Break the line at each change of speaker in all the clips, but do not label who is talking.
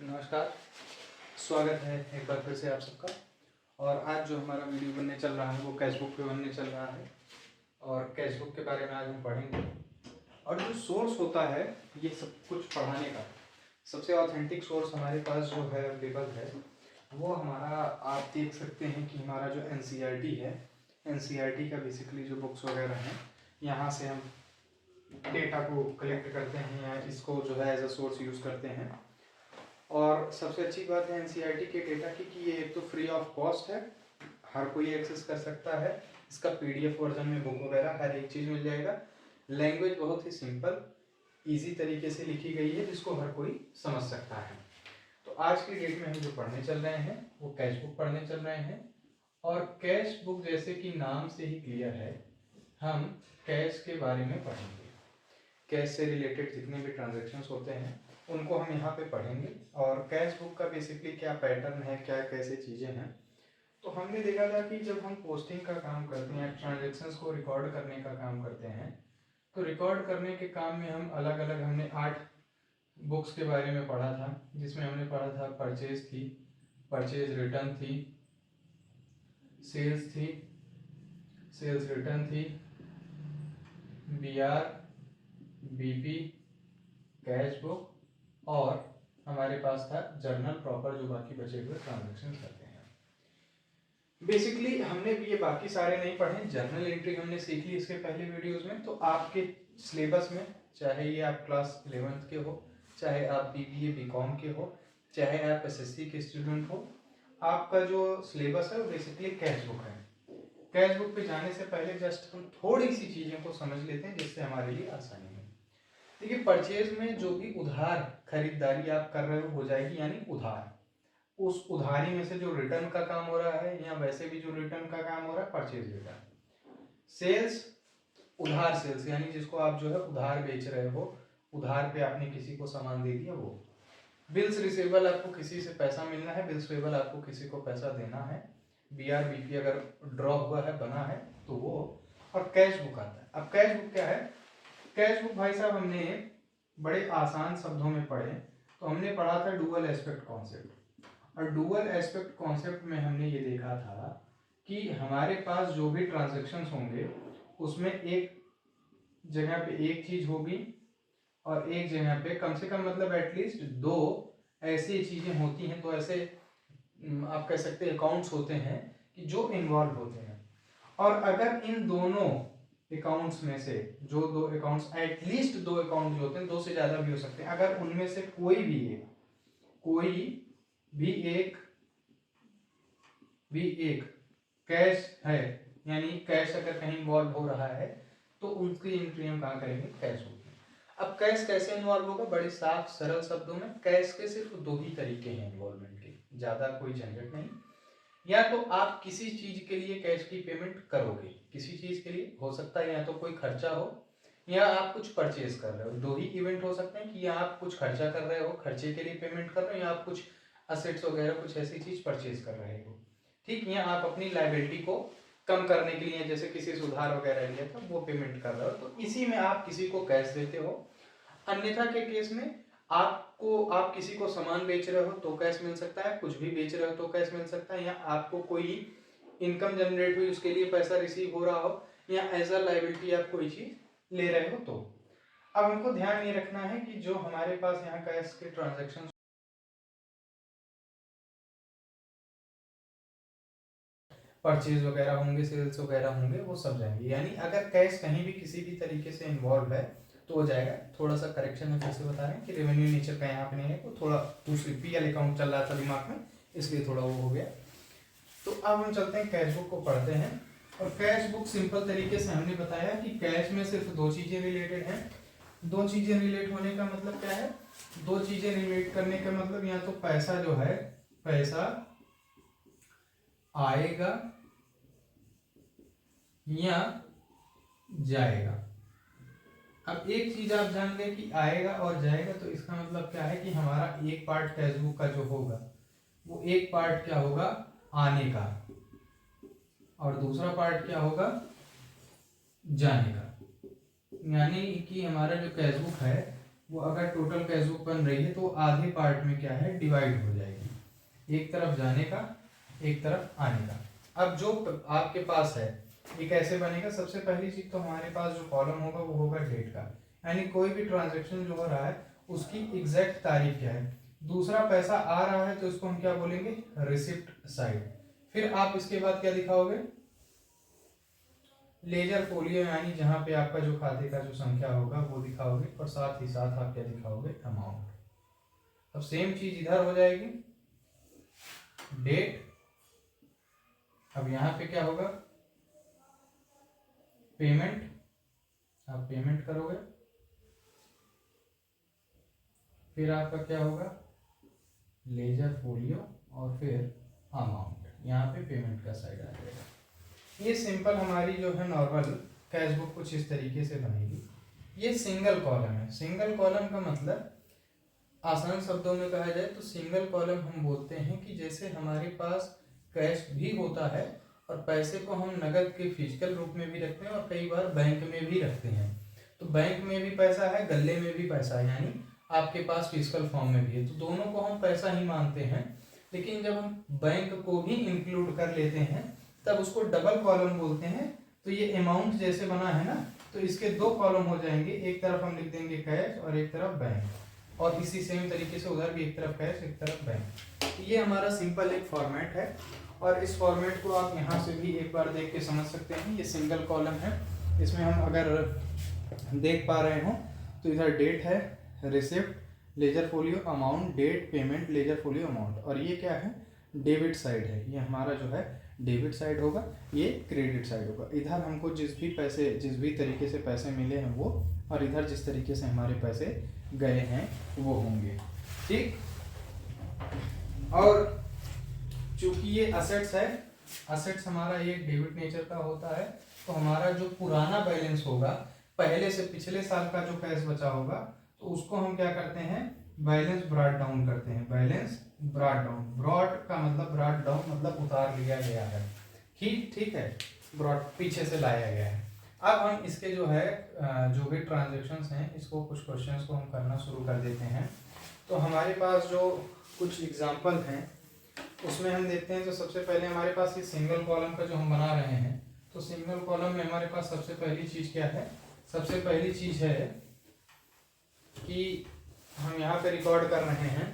नमस्कार, स्वागत है एक बार फिर से आप सबका। और आज जो हमारा वीडियो बनने चल रहा है वो कैशबुक पे बनने चल रहा है और कैशबुक के बारे में आज हम पढ़ेंगे। और जो सोर्स होता है ये सब कुछ पढ़ाने का, सबसे ऑथेंटिक सोर्स हमारे पास जो है अवेलेबल है वो हमारा, आप देख सकते हैं कि हमारा जो NCERT है, NCERT का बेसिकली जो बुक्स वगैरह हैं यहाँ से हम डेटा को कलेक्ट करते हैं या इसको जो है एज अ सोर्स यूज़ करते हैं। और सबसे अच्छी बात है NCERT के डेटा की कि ये एक तो फ्री ऑफ कॉस्ट है, हर कोई एक्सेस कर सकता है। इसका PDF वर्जन में बुक वगैरह हर एक चीज़ मिल जाएगा। लैंग्वेज बहुत ही सिंपल इजी तरीके से लिखी गई है जिसको हर कोई समझ सकता है। तो आज की डेट में हम जो पढ़ने चल रहे हैं वो कैश बुक पढ़ने चल रहे हैं। और कैश बुक जैसे कि नाम से ही क्लियर है, हम कैश के बारे में पढ़ेंगे। कैश से रिलेटेड जितने भी ट्रांजेक्शन्स होते हैं उनको हम यहाँ पे पढ़ेंगे। और कैश बुक का बेसिकली क्या पैटर्न है, क्या कैसे चीज़ें हैं, तो हमने देखा था कि जब हम पोस्टिंग का काम करते हैं, ट्रांजेक्शन्स को रिकॉर्ड करने का काम करते हैं, तो रिकॉर्ड करने के काम में हम अलग अलग, हमने 8 बुक्स के बारे में पढ़ा था, जिसमें हमने पढ़ा था परचेज थी, परचेज रिटर्न थी, सेल्स थी, सेल्स रिटर्न थी, BR, BP, कैश बुक, और हमारे पास था जर्नल प्रॉपर जो बाकी बचे हुए ट्रांजेक्शन करते हैं। बेसिकली हमने भी ये बाकी सारे नहीं पढ़े, जर्नल एंट्री हमने सीख ली इसके पहले वीडियोस में। तो आपके सिलेबस में, चाहे ये आप क्लास 11th के हो, चाहे आप BBA BCom के हो, चाहे आप SSC के स्टूडेंट हो, आपका जो सिलेबस है वो बेसिकली कैश बुक है। कैश बुक पे जाने से पहले जस्ट हम थोड़ी सी चीज़ों को समझ लेते हैं जिससे हमारे लिए आसानी हो। देखिए, परचेज में जो भी उधार खरीदारी आप कर रहे हो जाएगी, यानी उधार, उस उधारी में से जो रिटर्न का काम हो रहा है या वैसे भी जो रिटर्न का काम हो रहा है परचेज रिटर्न। सेल्स, उधार सेल्स, यानी जिसको आप जो है उधार बेच रहे हो, उधार पे आपने किसी को सामान दे दिया वो। बिल्स रिसीवेबल, आपको किसी से पैसा मिलना है, बिल्स रिसीवेबल आपको किसी को पैसा देना है। BR BP अगर ड्रॉ हुआ है, बना है तो वो। और कैश बुक आता है। अब कैश बुक क्या है? कैश बुक भाई साहब हमने बड़े आसान शब्दों में पढ़े तो हमने पढ़ा था डुअल एस्पेक्ट कॉन्सेप्ट। और डुअल एस्पेक्ट कॉन्सेप्ट में हमने ये देखा था कि हमारे पास जो भी ट्रांजेक्शन्स होंगे उसमें एक जगह पे एक चीज होगी और एक जगह पे कम से कम, मतलब एटलीस्ट 2 ऐसी चीजें होती हैं, तो ऐसे आप कह सकते हैं अकाउंट्स होते हैं कि जो इन्वॉल्व होते हैं। और अगर इन दोनों अकाउंट्स में से जो 2 अकाउंट्स, एटलीस्ट 2 अकाउंट जो होते हैं, 2 से ज़्यादा भी हो सकते हैं, अगर उनमें से कोई भी एक कैश है, यानी कैश अगर कहीं इन्वॉल्व हो रहा है तो उनकी एंट्री हम कहाँ करेंगे? कैश बुक में। अब कैश कैसे इन्वॉल्व होगा? बड़े साफ सरल शब्दों में, कैश के सिर्फ 2 ही तरीके हैं इन्वॉल्वमेंट के, ज़्यादा कोई झंझट नहीं। या तो आप किसी चीज के लिए कैश की पेमेंट करोगे, किसी चीज के लिए हो सकता है, या तो कोई खर्चा हो या आप कुछ परचेज कर रहे हो। 2 ही इवेंट हो सकते हैं कि या आप कुछ खर्चा कर रहे हो, खर्चे के लिए पेमेंट कर रहे हो, या आप कुछ असेट्स वगैरह कुछ ऐसी चीज परचेज कर रहे हो। ठीक, या आप अपनी लाइबिलिटी को कम करने के लिए, जैसे किसी से उधार वगैरह लिया था वो पेमेंट कर रहे हो, तो इसी में आप किसी को कैश देते हो। अन्यथा के केस में आप किसी को सामान बेच रहे हो तो कैश मिल सकता है, कुछ भी बेच रहे हो तो कैश मिल सकता है, या आपको कोई इनकम जनरेट हुई उसके लिए पैसा रिसीव हो रहा हो, या एज अ लाइबिलिटी आप कोई चीज ले रहे हो तो। अब हमको ध्यान ये रखना है कि जो हमारे पास यहाँ कैश के ट्रांजेक्शन परचेज वगैरह होंगे, सेल्स वगैरह होंगे, वो सब जाएंगे। यानी अगर कैश कहीं भी किसी भी तरीके से इन्वॉल्व है तो हो जाएगा। थोड़ा सा करेक्शन है, फिर से बता रहे हैं कि रेवेन्यू नेचर का यहाँ पे नहीं है, वो थोड़ा दूसरी PL अकाउंट चल रहा था दिमाग में, इसलिए थोड़ा वो हो गया। तो अब हम चलते हैं कैश बुक को पढ़ते हैं। और कैश बुक सिंपल तरीके से हमने बताया कि कैश में सिर्फ 2 चीजें रिलेटेड हैं। 2 चीजें रिलेट होने का मतलब क्या है? 2 चीजें रिलेट करने का मतलब, या तो पैसा जो है, पैसा आएगा या जाएगा। अब एक चीज आप जान गए कि आएगा और जाएगा, तो इसका मतलब क्या है कि हमारा एक पार्ट कैश बुक का जो होगा वो एक पार्ट क्या होगा? आने का, और दूसरा पार्ट क्या होगा? जाने का। यानी कि हमारा जो कैश बुक है वो अगर टोटल कैश बुक बन रही है तो आधे पार्ट में क्या है डिवाइड हो जाएगी, एक तरफ जाने का एक तरफ आने का। अब जो आपके पास है ये कैसे बनेगा, सबसे पहली चीज तो हमारे पास जो कॉलम होगा वो होगा डेट का, यानी कोई भी ट्रांजेक्शन जो हो रहा है उसकी एग्जैक्ट तारीख क्या है। दूसरा पैसा आ रहा है तो इसको हम क्या बोलेंगे, रिसिप्ट साइड। फिर आप इसके बाद क्या दिखाओगे, लेजर फोलियो, यानी जहां पे आपका जो खाते का जो संख्या होगा वो दिखाओगे, और साथ ही साथ आप क्या दिखाओगे, अमाउंट। अब सेम चीज इधर हो जाएगी, डेट। अब यहां पे क्या होगा, पेमेंट, आप पेमेंट करोगे। फिर आपका क्या होगा, लेजर फोलियो, और फिर अमाउंट, यहाँ पे पेमेंट का साइड आ जाएगा। ये सिंपल हमारी जो है नॉर्मल कैश बुक कुछ इस तरीके से बनेगी। ये सिंगल कॉलम है। सिंगल कॉलम का मतलब आसान शब्दों में कहा जाए तो सिंगल कॉलम हम बोलते हैं कि जैसे हमारे पास कैश भी होता है और पैसे को हम नगद के फिजिकल रूप में भी रखते हैं और कई बार बैंक में भी रखते हैं। तो बैंक में भी पैसा है, गले में भी पैसा है, यानी आपके पास फिजिकल फॉर्म में भी है, तो दोनों को हम पैसा ही मानते हैं। लेकिन जब हम बैंक को भी इंक्लूड कर लेते हैं तब उसको डबल कॉलम बोलते हैं। तो ये अमाउंट जैसे बना है ना, तो इसके दो कॉलम हो जाएंगे, एक तरफ हम लिख देंगे कैश और एक तरफ बैंक, और इसी सेम तरीके से उधर भी एक तरफ कैश एक तरफ बैंक। ये हमारा सिंपल एक फॉर्मेट है, और इस फॉर्मेट को आप यहाँ से भी एक बार देख के समझ सकते हैं। ये सिंगल कॉलम है, इसमें हम अगर देख पा रहे हो तो इधर डेट है, receipt, ledger folio, amount, date, payment, ledger folio, amount, और ये क्या है, डेबिट साइड है। ये हमारा जो है डेबिट साइड होगा, ये क्रेडिट साइड होगा। इधर हमको जिस भी तरीके से पैसे मिले हैं वो, और इधर जिस तरीके से हमारे पैसे गए हैं वो होंगे, ठीक। और चूंकि ये असेट्स है, असेट्स हमारा ये डेबिट नेचर का होता है, तो हमारा जो पुराना बैलेंस होगा, पहले से पिछले साल का जो कैश बचा होगा, तो उसको हम क्या करते हैं, बैलेंस ब्रॉट डाउन करते हैं। बैलेंस ब्रॉट डाउन, ब्रॉट का मतलब ब्रॉट डाउन मतलब उतार लिया गया है, ठीक है, ब्रॉट पीछे से लाया गया है। अब हम इसके जो है जो भी ट्रांजेक्शन्स हैं, इसको कुछ क्वेश्चंस को हम करना शुरू कर देते हैं। तो हमारे पास जो कुछ एग्जाम्पल हैं उसमें हम देखते हैं। तो सबसे पहले हमारे पास ये सिंगल कॉलम का जो हम बना रहे हैं, तो सिंगल कॉलम में हमारे पास सबसे पहली चीज क्या है, सबसे पहली चीज है कि हम यहाँ पे रिकॉर्ड कर रहे हैं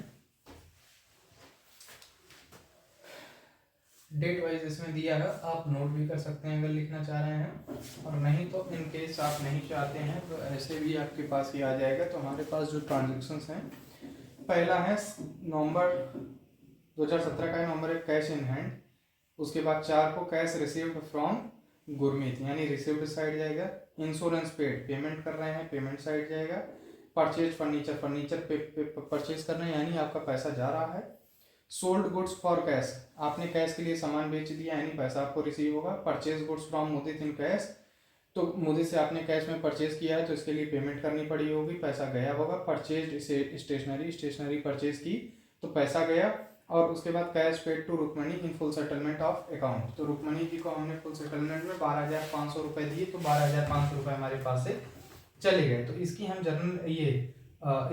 डेट वाइज, इसमें दिया है, आप नोट भी कर सकते हैं अगर लिखना चाह रहे हैं, और नहीं तो इन केस आप नहीं चाहते हैं तो ऐसे भी आपके पास ही आ जाएगा। तो हमारे पास जो ट्रांजेक्शन्स हैं, पहला है नवंबर 2017 का नंबर है, कैश इन हैंड। उसके बाद 4 को कैश रिसीव्ड फ्रॉम गुरमीत, यानी रिसीव्ड साइड जाएगा। इंश्योरेंस पेड, पेमेंट कर रहे हैं, पेमेंट साइड जाएगा। परचेज फर्नीचर, फर्नीचर परचेज कर रहे हैं, यानी आपका पैसा जा रहा है। सोल्ड गुड्स फॉर कैश, आपने कैश के लिए सामान बेच दिया, यानी पैसा आपको रिसीव होगा। Purchase goods from Mudit in cash, तो मुदित से आपने कैश में परचेज किया है तो इसके लिए पेमेंट करनी पड़ी होगी, पैसा गया होगा। परचेज स्टेशनरी, स्टेशनरी परचेज की तो पैसा गया। और उसके बाद cash paid to Rukmani in full settlement of account, तो रुक्मणी जी को हमने फुल सेटलमेंट में 12,500 रुपये दिए, तो 12,500 रुपये हमारे पास से चले गए। तो इसकी हम जनरल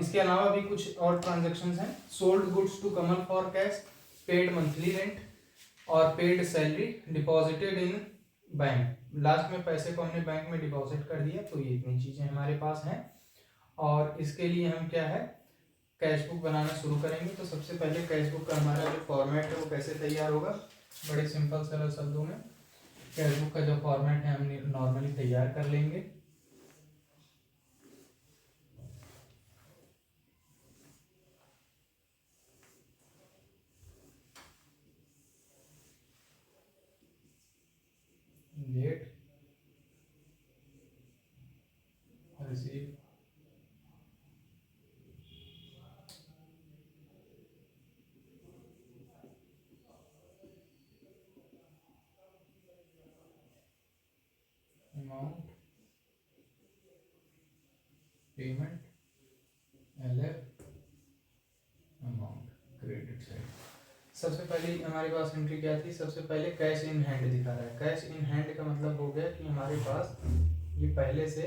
इसके अलावा भी कुछ और ट्रांजेक्शन्स हैं। Sold goods to Kamal for cash, paid monthly rent और paid salary, deposited in bank, last में पैसे को हमने बैंक में डिपॉजिट कर दिया। तो ये इतनी चीजें हमारे पास हैं। और इसके लिए हम क्या है, कैश बुक बनाना शुरू करेंगे। तो सबसे पहले कैश बुक का हमारा जो फॉर्मेट है वो कैसे तैयार होगा, बड़े सिंपल सरल शब्दों में कैश बुक का जो फॉर्मेट है हम नॉर्मली तैयार कर लेंगे। Date, receive, amount, payment, LF, amount, credit side. सबसे पहले हमारे पास एंट्री क्या थी, सबसे पहले कैश इन हैंड दिखा रहा है। कैश इन हैंड का मतलब हो गया कि हमारे पास ये पहले से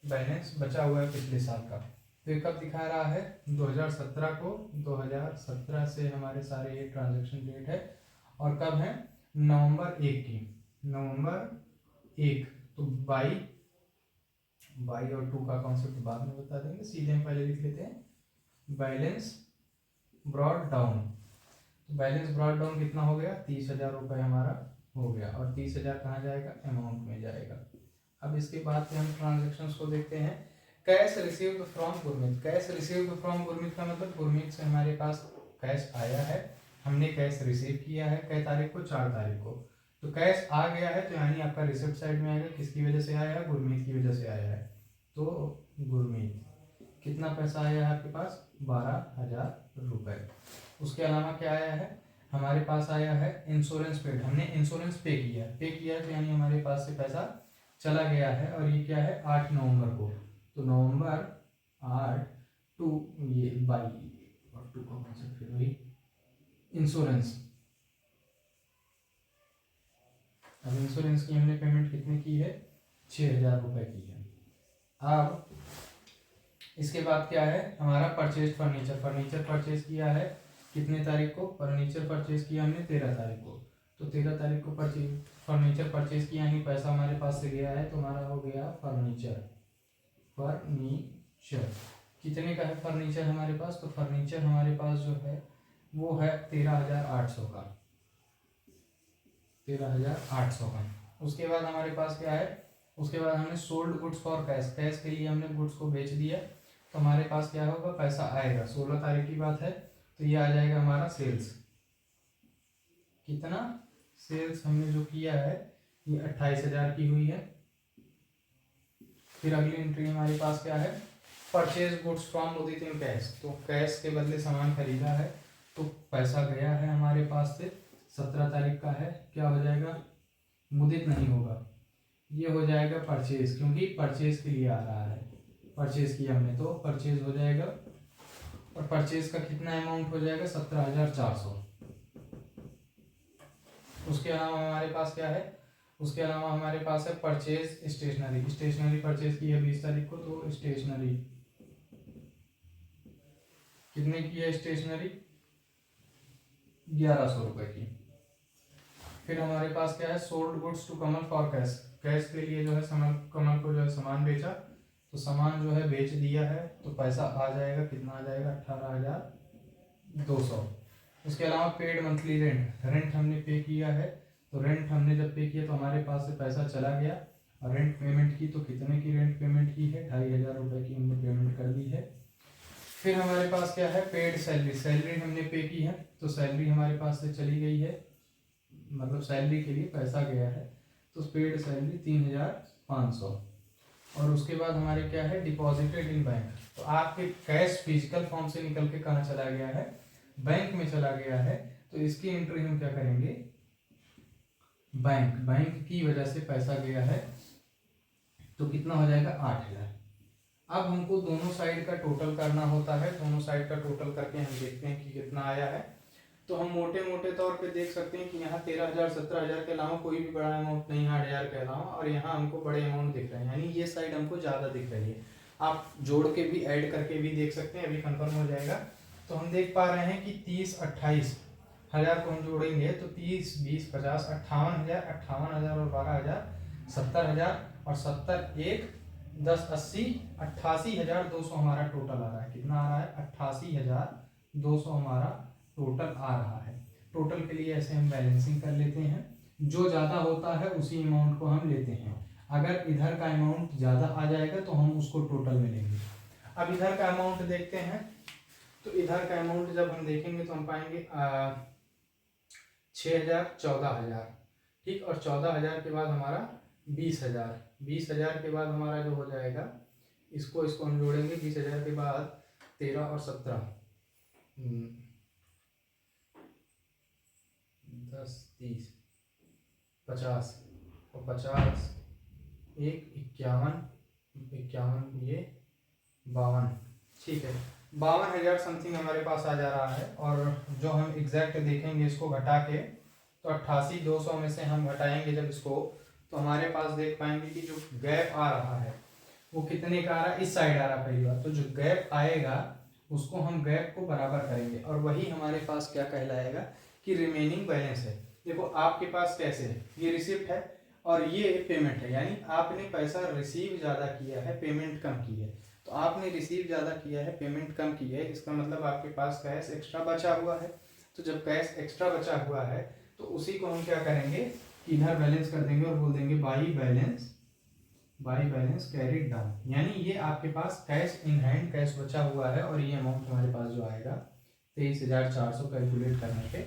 बैलेंस बचा हुआ है पिछले साल का, तो ये कब दिखा रहा है, 2017 को, 2017 से हमारे सारे ये ट्रांजेक्शन डेट है, और कब है, नवंबर 1 की, नवंबर 1। तो बाई और 2 का कॉन्सेप्ट बाद में बता देंगे, सीधे हम पहले लिख लेते हैं बैलेंस ब्रॉड डाउन। तो बैलेंस ब्रॉड डाउन कितना हो गया, 30,000 रुपये हमारा हो गया, और 30,000 कहाँ जाएगा, अमाउंट में जाएगा। अब इसके बाद से हम ट्रांजेक्शन्स को देखते हैं। Cash received from Gurmeet, cash received from Gurmeet का मतलब गुरमीत से हमारे पास कैश आया है, हमने कैश रिसीव किया है, कै तारीख को, 4 तारीख को। तो कैश आ गया है, तो यानी आपका रिसिप्ट साइड में आएगा, किसकी वजह से आया है, गुरमीत की वजह से आया है। तो गुरमीत कितना पैसा आया है आपके पास, 12,000 रुपये। उसके अलावा क्या आया है, हमारे पास आया है इंश्योरेंस पेड, हमने इंश्योरेंस पे किया है, तो यानी हमारे पास से पैसा चला गया है, और ये क्या है, 8 नवंबर को। तो नवंबर 8 टू ये बाई और 2 का कॉन्सेप्ट फिर वही इंश्योरेंस। अब इंश्योरेंस की हमने पेमेंट कितने की है, 6,000 रुपये की है। अब इसके बाद क्या है, हमारा परचेज फर्नीचर, फर्नीचर परचेज किया है कितने तारीख को, फर्नीचर परचेज किया हमने 13 तारीख को। तो 13 तारीख को फर्नीचर परचेज किया, यानी पैसा हमारे पास से गया है, तो हमारा हो गया फर्नीचर कितने का है फर्नीचर हमारे पास, तो फर्नीचर हमारे पास जो है वो है 13,800 का, 13,800 का। उसके बाद हमारे पास क्या है, उसके बाद हमने sold goods for cash, cash के लिए हमने गुड्स को बेच दिया, तो हमारे पास क्या होगा, पैसा आएगा, 16 तारीख की बात है, तो ये आ जाएगा हमारा सेल्स। कितना सेल्स हमने जो किया है, ये 28,000 की हुई है। फिर अगली एंट्री हमारे पास क्या है, purchase goods from Udit in cash, तो कैश के बदले सामान खरीदा है, तो पैसा गया है हमारे पास से, 17 तारीख का है, क्या हो जाएगा, मुदित नहीं होगा, ये हो जाएगा परचेज, क्योंकि परचेज के लिए आ रहा है, परचेज किया हमने, तो परचेज हो जाएगा, और परचेज का कितना अमाउंट हो जाएगा, 17,400। उसके अलावा हमारे पास क्या है, उसके अलावा हमारे पास है परचेज स्टेशनरी, स्टेशनरी परचेज की है 20 तारीख को, तो स्टेशनरी कितने की है, स्टेशनरी 1,100 रुपये की। फिर हमारे पास क्या है, sold goods to Kamal for cash, cash के लिए जो है कमल को जो है सामान बेचा, तो सामान जो है बेच दिया है, तो पैसा आ जाएगा, कितना आ जाएगा, 18,200। उसके अलावा पेड मंथली रेंट, रेंट हमने पे किया है, तो रेंट हमने जब पे किया तो हमारे पास से पैसा चला गया, और रेंट पेमेंट की, तो कितने की रेंट पेमेंट की है, 2,500 रुपये की हमने पेमेंट कर दी है। फिर हमारे पास क्या है, पेड सैलरी, सैलरी हमने पे की है, तो सैलरी हमारे पास से चली गई है, मतलब सैलरी के लिए पैसा गया है, तो पेड सैलरी 3,500। और उसके बाद हमारे क्या है, डिपॉजिटेड इन बैंक, तो आपके कैश फिजिकल फॉर्म से निकल के कहाँ चला गया है, बैंक में चला गया है, तो इसकी एंट्री हम क्या करेंगे, बैंक, बैंक की वजह से पैसा गया है, तो कितना हो जाएगा, 8,000। अब हमको दोनों साइड का टोटल करना होता है, दोनों साइड का टोटल करके हम देखते हैं कि कितना आया है। तो हम मोटे मोटे तौर पे देख सकते हैं कि यहाँ 13,000 17,000 के अलावा कोई भी बड़ा अमाउंट नहीं है, 8,000 के अलावा, और यहाँ हमको बड़े अमाउंट दिख रहे हैं, यानी ये साइड हमको ज़्यादा दिख रही है। आप जोड़ के भी ऐड करके भी देख सकते हैं, अभी कंफर्म हो जाएगा। तो हम देख पा रहे हैं कि 30 28,000 को हम जोड़ेंगे, तो 30 20 50 58,000 और 12,000 70,000, और 70 1 10 80 88,200 हमारा टोटल आ रहा है। कितना आ रहा है, 88,200 हमारा टोटल आ रहा है। टोटल के लिए ऐसे हम बैलेंसिंग कर लेते हैं, जो ज़्यादा होता है उसी अमाउंट को हम लेते हैं। अगर इधर का अमाउंट ज़्यादा आ जाएगा तो हम उसको टोटल में लेंगे। अब इधर का अमाउंट देखते हैं, तो इधर का अमाउंट जब हम देखेंगे तो हम पाएंगे 6,000 14,000, ठीक, और 14,000 के बाद हमारा 20,000, 20,000 के बाद हमारा जो हो जाएगा, इसको हम जोड़ेंगे, 20,000 के बाद 13 और 17 10 30 50 और 50 1 51 ये 52, ठीक है, 52,000 समथिंग हमारे पास आ जा रहा है। और जो हम एग्जैक्ट देखेंगे इसको घटा के, तो 88,200 में से हम घटाएंगे जब इसको, तो हमारे पास देख पाएंगे कि जो गैप आ रहा है वो कितने का आ रहा है, इस साइड आ रहा पहली बार, तो जो गैप आएगा उसको हम गैप को बराबर करेंगे और वही हमारे पास क्या कहलाएगा कि रिमेनिंग बैलेंस है। देखो आपके पास कैसे है, ये रिसिप्ट है और ये पेमेंट है, यानी आपने पैसा रिसीव ज़्यादा किया है, पेमेंट कम की है। तो आपने रिसीव ज़्यादा किया है, पेमेंट कम की है, इसका मतलब आपके पास कैश एक्स्ट्रा बचा हुआ है। तो जब कैश एक्स्ट्रा बचा हुआ है तो उसी को हम क्या करेंगे कि इधर बैलेंस कर देंगे और बोल देंगे बाई बैलेंस कैरिड डाउन, यानी ये आपके पास कैश इन हैंड कैश बचा हुआ है और ये अमाउंट हमारे पास जो आएगा 23,400 कैलकुलेट करने पे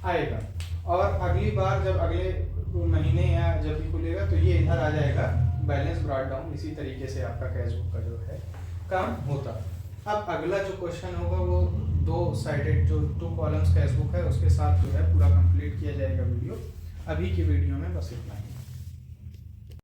आएगा। और अगली बार जब अगले महीने या जब भी खुलेगा तो ये इधर आ जाएगा बैलेंस ब्रॉट डाउन। इसी तरीके से आपका कैश बुक का जो है काम होता। अब अगला जो क्वेश्चन होगा वो 2 साइडेड जो 2 कॉलम्स कैश बुक है उसके साथ जो है पूरा कंप्लीट किया जाएगा वीडियो। अभी की वीडियो में बस इतना ही।